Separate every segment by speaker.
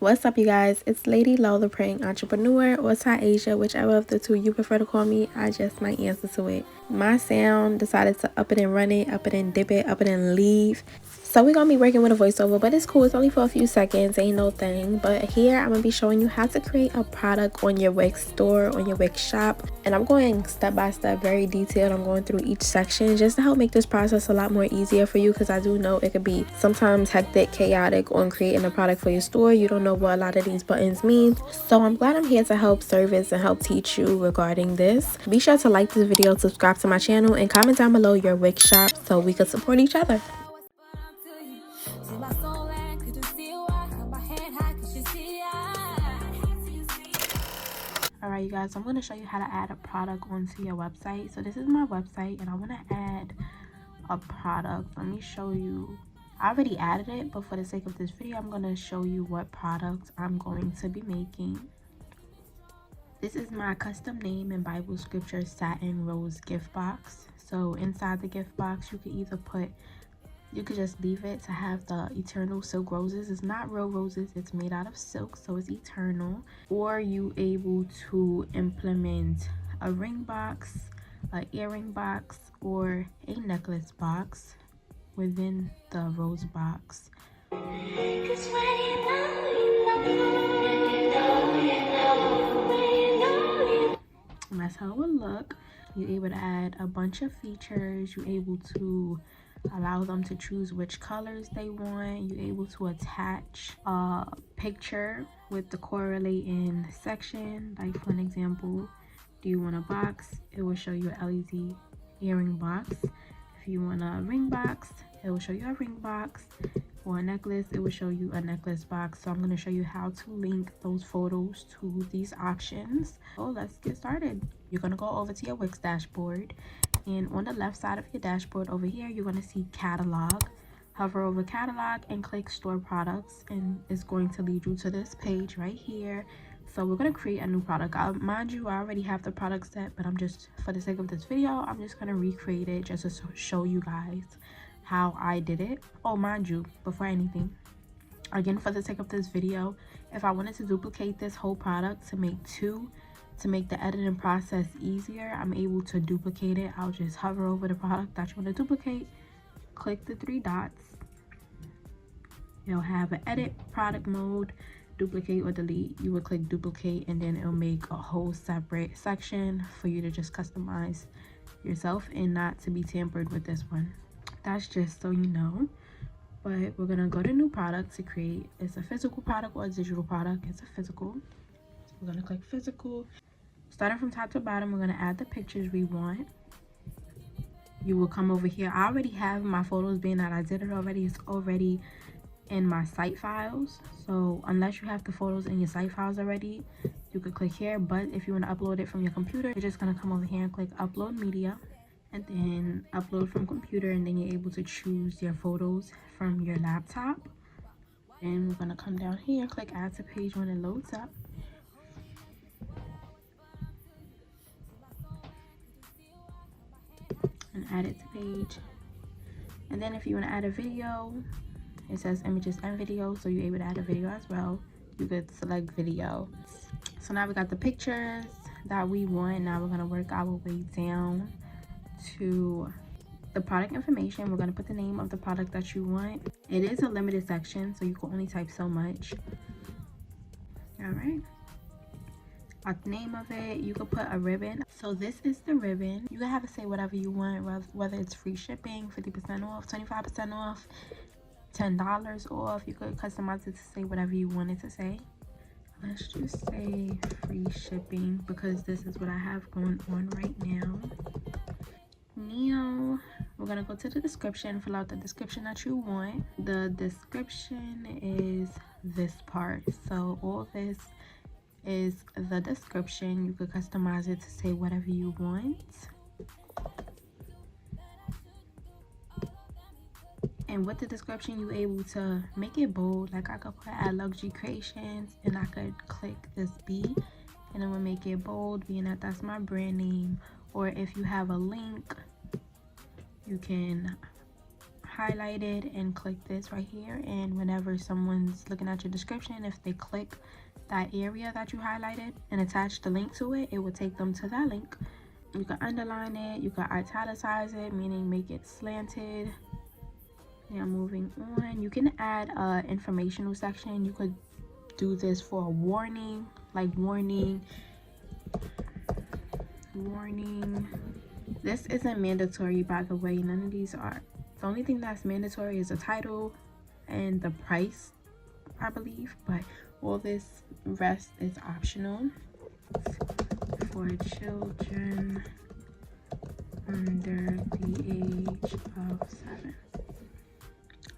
Speaker 1: What's up, you guys? It's Lady Low, the praying entrepreneur, or Asia, whichever of the two you prefer to call me. I just might answer to it. My sound decided to up it and run it, up it and dip it, up it and leave. So we're gonna be working with a voiceover, but it's cool. It's only for a few seconds, ain't no thing. But here I'm gonna be showing you how to create a product on your Wix store, on your Wix shop, and I'm going step by step, very detailed. I'm going through each section just to help make this process a lot more easier for you, because I do know it could be sometimes hectic, chaotic on creating a product for your store. You don't know what a lot of these buttons mean. So I'm glad I'm here to help service and help teach you regarding this. Be sure to like this video, subscribe to my channel, and comment down below your Wix shop so we could support each other. Alright, you guys, I'm going to show you how to add a product onto your website. So this is my website and I want to add a product. Let me show you. I already added it, but for the sake of this video, I'm going to show you what product I'm going to be making. This is my custom name and Bible scripture satin rose gift box. So inside the gift box, you could either put, you could just leave it to have the eternal silk roses. It's not real roses, it's made out of silk, so it's eternal. Or you able to implement a ring box, an earring box, or a necklace box within the rose box. And that's how it would look. You're able to add a bunch of features. You're able to allow them to choose which colors they want. You're able to attach a picture with the correlating section. Like, for an example, do you want a box? It will show you an LED earring box. If you want a ring box, it will show you a ring box. For a necklace, it will show you a necklace box. So I'm going to show you how to link those photos to these options. So let's get started. You're going to go over to your Wix dashboard, and on the left side of your dashboard over here, you're going to see catalog. Hover over catalog and click store products, and it's going to lead you to this page right here. So we're going to create a new product. Mind you, I already have the product set, but I'm just, for the sake of this video, I'm just going to recreate it just to show you guys how I did it. Oh, mind you, before anything, again, for the sake of this video, if I wanted to duplicate this whole product to make two, to make the editing process easier, I'm able to duplicate it. I'll just hover over the product that you want to duplicate, click the three dots. You'll have an edit product mode, duplicate or delete. You would click duplicate, and then it'll make a whole separate section for you to just customize yourself and not to be tampered with this one. That's just so you know. But we're gonna go to new product to create. It's a physical product or a digital product. It's a physical. So we're gonna click physical. Starting from top to bottom, we're gonna add the pictures we want. You will come over here. I already have my photos, being that I did it already. It's already in my site files. So unless you have the photos in your site files already, you could click here. But if you want to upload it from your computer, you're just gonna come over here and click upload media, and then upload from computer, and then you're able to choose your photos from your laptop. And we're gonna come down here, click add to page when it loads up. And add it to page. And then if you want to add a video, it says images and video, so you're able to add a video as well. You could select video. So now we got the pictures that we want. Now we're gonna work our way down to the product information. We're going to put the name of the product that you want. It is a limited section, so you can only type so much. All right, at the name of it, you could put a ribbon. So this is the ribbon. You can have it say whatever you want, whether it's free shipping, 50% off, 25% off, $10 off. You could customize it to say whatever you want it to say. Let's just say free shipping, because this is what I have going on right now. Now we're gonna go to the description, fill out the description that you want. The description is this part. So all this is the description. You could customize it to say whatever you want. And with the description, you're able to make it bold. Like I could put LULLXURY Creations, and I could click this B, and it will make it bold, being that that's my brand name. Or if you have a link, you can highlight it and click this right here, and whenever someone's looking at your description, if they click that area that you highlighted and attach the link to it, it will take them to that link. You can underline it, you can italicize it, meaning make it slanted. Now moving on, you can add a informational section. You could do this for a warning, like warning. This isn't mandatory, by the way. None of these are. The only thing that's mandatory is the title and the price, I believe, but all this rest is optional. For children under the age of 7.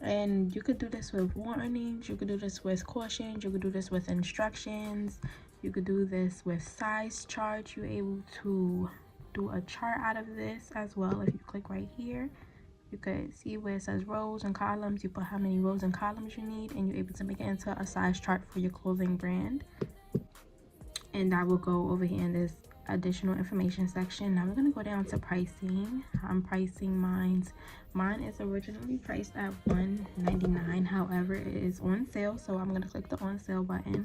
Speaker 1: And you could do this with warnings, you could do this with cautions, you could do this with instructions, you could do this with size charts. You're able to do a chart out of this as well. If you click right here, you could see where it says rows and columns. You put how many rows and columns you need, and you're able to make it into a size chart for your clothing brand. And I will go over here in this additional information section. Now we're going to go down to pricing. I'm pricing mine is originally priced at $1.99. however, it is on sale, so I'm going to click the on sale button.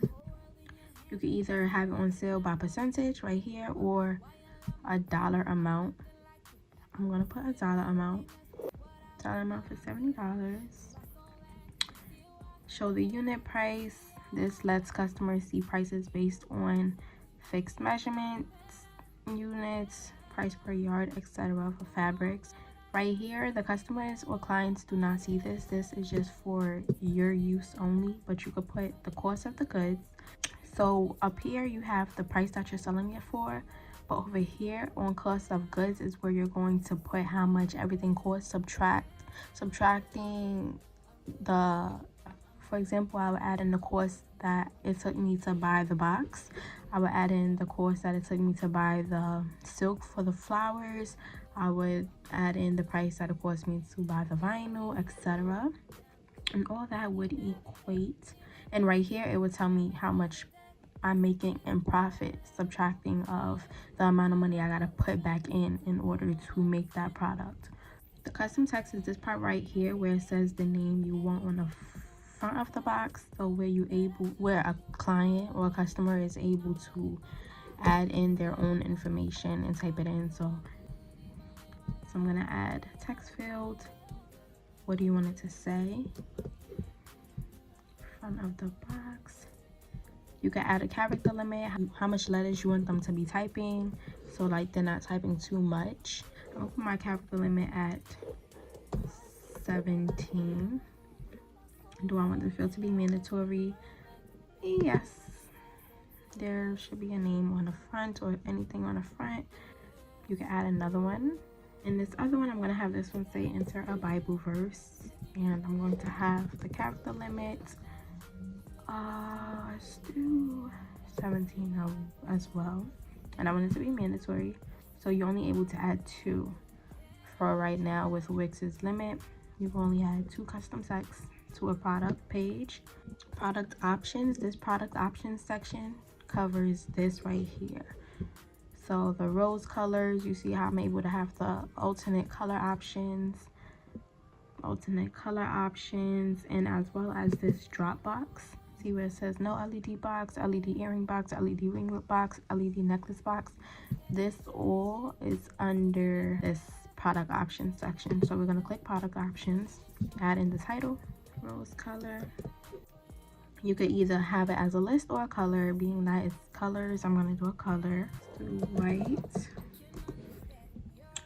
Speaker 1: You can either have it on sale by percentage right here or a dollar amount. I'm going to put a dollar amount for $70. Show the unit price. This lets customers see prices based on fixed measurements, units, price per yard, etc. for fabrics. Right here, the customers or clients do not see this. This is just for your use only, but you could put the cost of the goods. So up here you have the price that you're selling it for, but over here on cost of goods is where you're going to put how much everything costs, subtracting the, for example, I would add in the cost that it took me to buy the box. I would add in the cost that it took me to buy the silk for the flowers. I would add in the price that it cost me to buy the vinyl, etc. And all that would equate. And right here, it would tell me how much I'm making in profit, subtracting of the amount of money I gotta put back in order to make that product. The custom text is this part right here where it says the name you want on the front of the box, so where a client or a customer is able to add in their own information and type it in. So I'm gonna add text field. What do you want it to say? Front of the box. You can add a character limit, how much letters you want them to be typing, so like they're not typing too much. I'm gonna put my character limit at 17. Do I want the field to be mandatory? Yes. There should be a name on the front or anything on the front. You can add another one. In this other one, I'm going to have this one say enter a Bible verse. And I'm going to have the character limit. Let's do 17 as well. And I want it to be mandatory. So you're only able to add 2. For right now with Wix's limit, you can only add 2 custom text to a product page. Product options. This product options section covers this right here. So the rose colors, you see how I'm able to have the alternate color options, and as well as this drop box. See where it says no LED box, LED earring box, LED ringlet box, LED necklace box. This all is under this product options section. So we're going to click product options, add in the title, rose color. You could either have it as a list or a color. Being that it's colors, I'm going to do a color. Let's do white.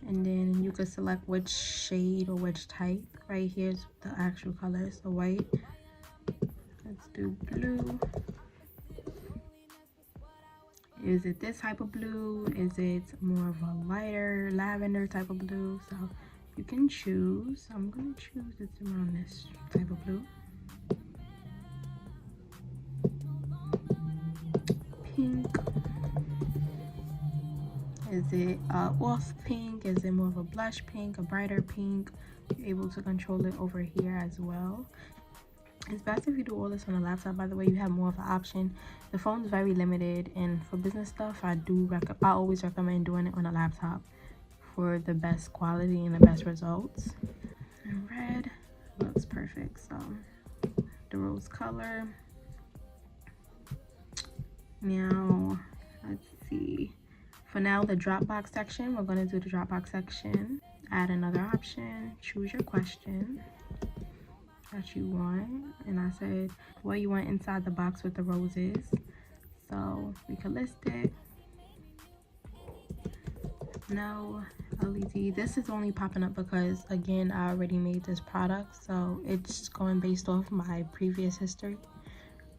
Speaker 1: And then you could select which shade or which type. Right here's the actual color, so white. Let's do blue. Is it this type of blue? Is it more of a lighter lavender type of blue? So you can choose. I'm going to choose it's around this type of blue. Pink. Is it off pink? Is it more of a blush pink, a brighter pink? You're able to control it over here as well. It's best if you do all this on a laptop. By the way, you have more of an option. The phone's very limited, and for business stuff, I always recommend doing it on a laptop for the best quality and the best results. red looks perfect. So the rose color. Now let's see, for now the Dropbox section, we're going to do the Dropbox section. Add another option, choose your question that you want, and I said what you want inside the box with the roses, so we could list it. No LED. This is only popping up because again I already made this product, so it's going based off my previous history,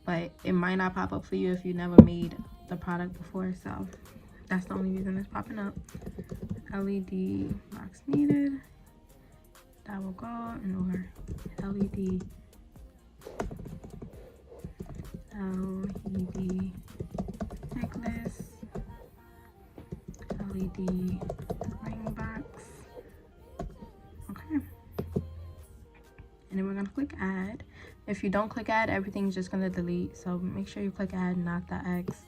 Speaker 1: but it might not pop up for you if you never made the product before, so that's the only reason it's popping up. LED box needed, that will go, and or LED necklace, LED ring box. Okay, and then we're gonna click add. If you don't click add, everything's just gonna delete, so make sure you click add, not the X.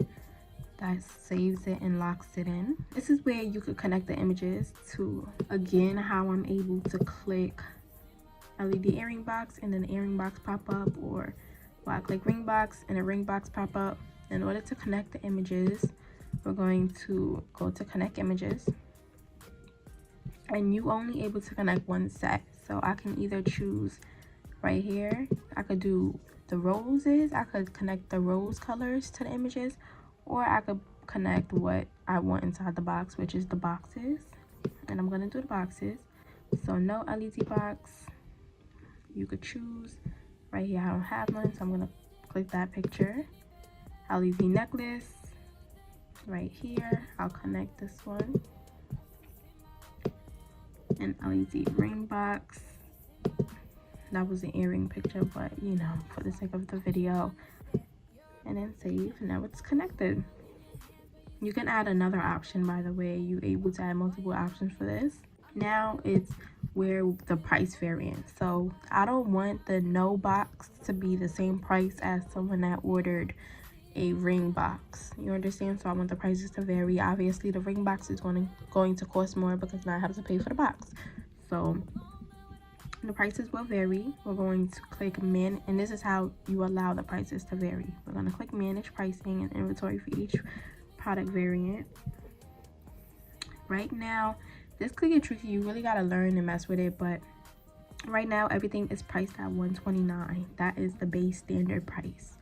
Speaker 1: That saves it and locks it in. This is where you could connect the images to, again, how I'm able to click LED earring box and then the earring box pop up, or I click ring box and a ring box pop up. In order to connect the images, we're going to go to connect images, and you only able to connect one set. So I can either choose right here, I could do the roses, I could connect the rose colors to the images, or I could connect what I want inside the box, which is the boxes. And I'm gonna do the boxes. So no LED box, you could choose. Right here I don't have one, so I'm gonna click that picture. LED necklace, right here, I'll connect this one. And LED ring box. That was an earring picture, but you know, for the sake of the video. And then save, and now it's connected. You can add another option, by the way. You're able to add multiple options for this. Now it's where the price variance. So I don't want the no box to be the same price as someone that ordered a ring box. You understand? So I want the prices to vary. Obviously the ring box is going to cost more because now I have to pay for the box. So the prices will vary. We're going to click man, and this is how you allow the prices to vary. We're going to click manage pricing and inventory for each product variant. Right now this could get tricky. You really got to learn and mess with it, but right now everything is priced at $129. That is the base standard price.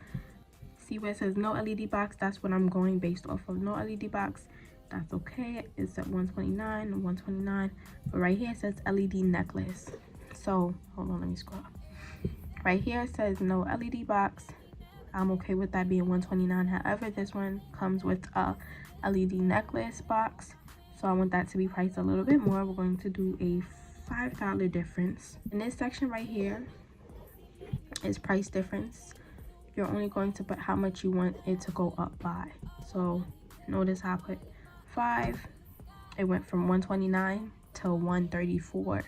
Speaker 1: See where it says no LED box? That's what I'm going based off of. No LED box, that's okay. It's at $129 and $129, but right here it says LED necklace. So hold on, let me scroll. Right here it says no LED box. I'm okay with that being $129. However, this one comes with a LED necklace box, so I want that to be priced a little bit more. We're going to do a $5 difference. In this section right here is price difference. You're only going to put how much you want it to go up by. So notice how I put 5. It went from $129 to $134.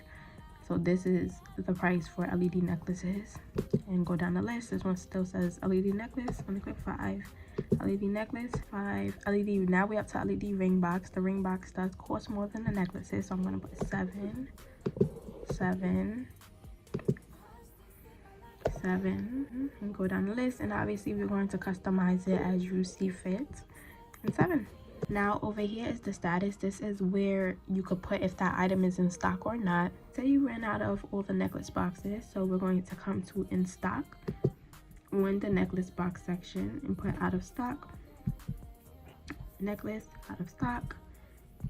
Speaker 1: So this is the price for LED necklaces. And go down the list. This one still says LED necklace. I'm gonna click 5. LED necklace, 5. LED, now we're up to LED ring box. The ring box does cost more than the necklaces, so I'm gonna put 7, 7, 7, and go down the list. And obviously we're going to customize it as you see fit. And 7. Now over here is the status. This is where you could put if that item is in stock or not. Say you ran out of all the necklace boxes, so we're going to come to in stock on the necklace box section and put out of stock, necklace out of stock.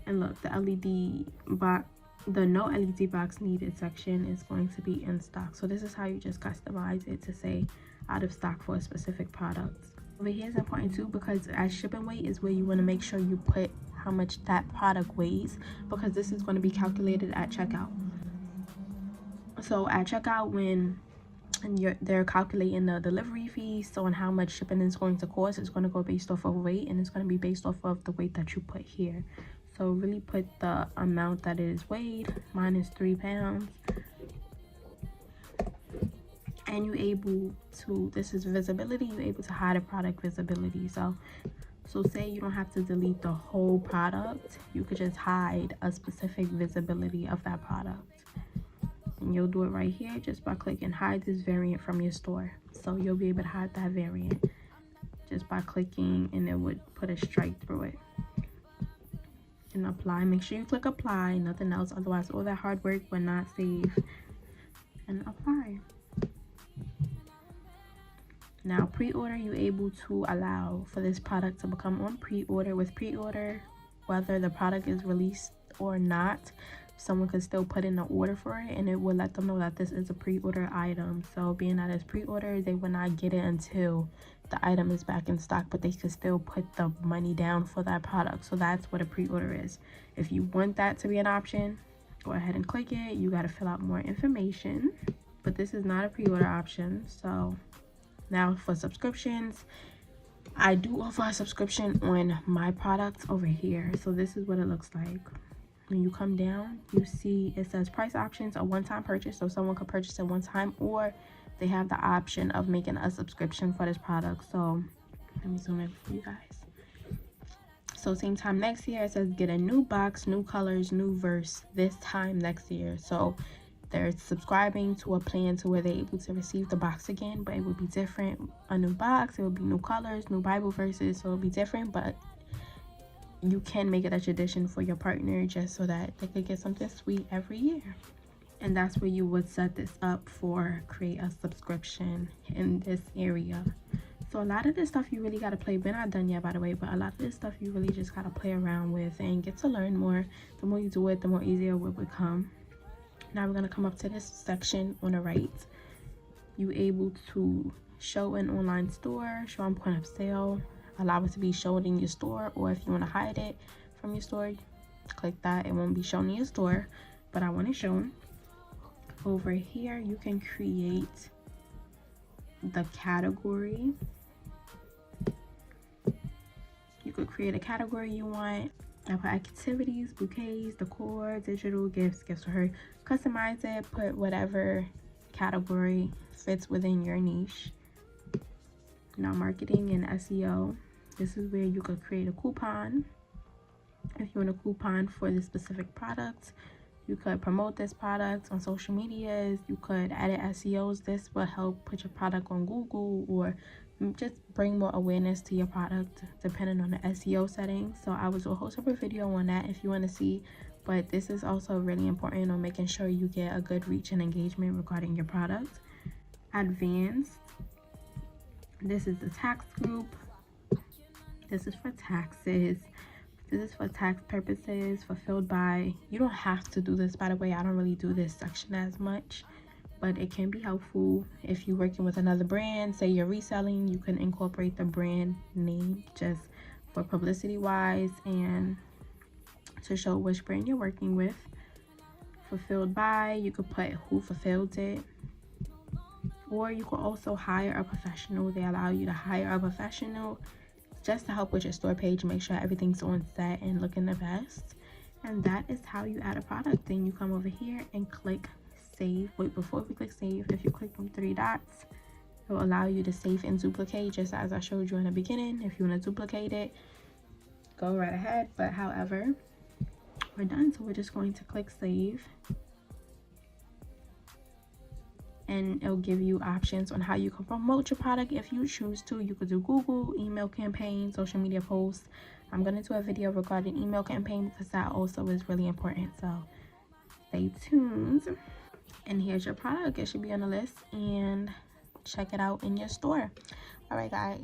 Speaker 1: And look, the LED box, the no LED box needed section is going to be in stock. So this is how you just customize it to say out of stock for a specific product. Over here is important too, because as shipping weight is where you want to make sure you put how much that product weighs, because this is going to be calculated at checkout. So at checkout, when they're calculating the delivery fee, so on how much shipping is going to cost, it's going to go based off of weight, and it's going to be based off of the weight that you put here. So really put the amount that is weighed minus 3 pounds. And you're able to, this is visibility, you're able to hide a product visibility. So say you don't have to delete the whole product, you could just hide a specific visibility of that product. And you'll do it right here just by clicking hide this variant from your store. So you'll be able to hide that variant just by clicking, and it would put a strike through it. And apply. Make sure you click apply, nothing else, otherwise all that hard work will not save. And apply. Now pre-order, you're able to allow for this product to become on pre-order. With pre-order, whether the product is released or not, someone could still put in an order for it, and it will let them know that this is a pre-order item. So being that it's pre-order, they will not get it until the item is back in stock, but they could still put the money down for that product. So that's what a pre-order is. If you want that to be an option, go ahead and click it. You got to fill out more information, but this is not a pre-order option. So now for subscriptions, I do offer a subscription on my products over here. So this is what it looks like. When you come down, you see it says price options, a one-time purchase, so someone could purchase it one time, or they have the option of making a subscription for this product. So let me zoom in for you guys. So same time next year, it says get a new box, new colors, new verse this time next year. So they're subscribing to a plan to where they're able to receive the box again, but it would be different. A new box, it would be new colors, new Bible verses, so it'll be different, but you can make it a tradition for your partner just so that they could get something sweet every year. And that's where you would set this up for create a subscription in this area. So a lot of this stuff you really got to play. We're not done yet, by the way, but a lot of this stuff you really just got to play around with and get to learn more. The more you do it, the more easier it will become. Now we're going to come up to this section on the right. You're able to show an online store, show on point of sale, allow it to be shown in your store, or if you want to hide it from your store, click that. It won't be shown in your store, but I want it shown. Over here, you can create the category. You could create a category you want. I put activities, bouquets, decor, digital gifts, gifts for her. Customize it, put whatever category fits within your niche. Now marketing and SEO. This is where you could create a coupon. If you want a coupon for this specific product, you could promote this product on social medias. You could edit SEOs. This will help put your product on Google or just bring more awareness to your product depending on the SEO settings. So I will do a whole separate video on that if you want to see, but this is also really important on making sure you get a good reach and engagement regarding your product. Advanced. This is the tax group. This is for taxes. This is for tax purposes, fulfilled by. You don't have to do this, by the way. I don't really do this section as much, but it can be helpful if you're working with another brand. Say you're reselling, you can incorporate the brand name just for publicity wise and to show which brand you're working with. Fulfilled by, you could put who fulfilled it, or you could also hire a professional. They allow you to hire a professional just to help with your store page, make sure everything's on set and looking the best. And that is how you add a product. Then you come over here and click save. Wait, before we click save, if you click on 3 dots, it will allow you to save and duplicate, just as I showed you in the beginning. If you want to duplicate it, go right ahead, but however, we're done. So we're just going to click save, and it'll give you options on how you can promote your product if you choose to. You could do Google, email campaign, social media posts. I'm going to do a video regarding email campaign because that also is really important, so stay tuned. And here's your product. It should be on the list, and check it out in your store. All right, guys.